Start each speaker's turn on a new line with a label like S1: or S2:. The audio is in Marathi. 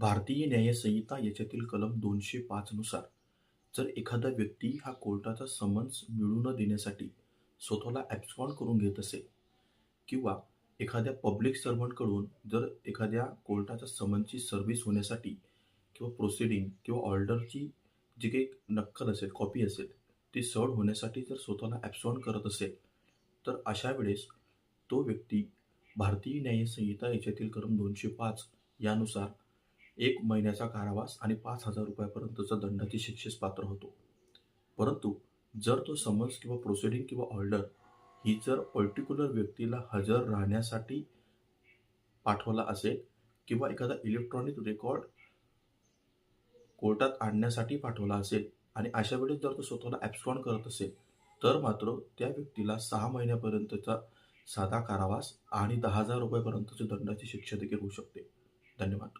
S1: भारतीय न्याय संहिता याच्यातील कलम 205 नुसार जर एखादा व्यक्ती हा कोर्टाचा समन्स मिळवून न देण्यासाठी स्वतःला ॲब्स्कॉन्ड करून घेत असेल किंवा एखाद्या पब्लिक सर्व्हंटकडून जर एखाद्या कोर्टाच्या समन्सची सर्व्हिस होण्यासाठी किंवा प्रोसिडिंग किंवा ऑर्डरची जी काही नक्कल असेल, कॉपी असेल, ती सर्व्ह होण्यासाठी जर स्वतःला ॲब्स्कॉन्ड करत असेल, तर अशा वेळेस तो व्यक्ती भारतीय न्याय संहिता याच्यातील कलम 205 यानुसार 1 महिन्याचा कारावास आणि ₹5,000 पर्यंतच्या दंडाची शिक्षेस पात्र होतो. परंतु जर तो समन्स किंवा प्रोसिडिंग किंवा ऑर्डर ही जर पर्टिक्युलर व्यक्तीला हजर राहण्यासाठी पाठवला असेल किंवा एखादा इलेक्ट्रॉनिक रेकॉर्ड कोर्टात आणण्यासाठी पाठवला असेल आणि अशा वेळेस जर तो स्वतःला ॲब्स्कॉन्ड करत असेल, तर मात्र त्या व्यक्तीला 6 महिन्यापर्यंतचा साधा कारावास आणि ₹10,000 पर्यंतच्या दंडाची शिक्षा देखील होऊ शकते. धन्यवाद.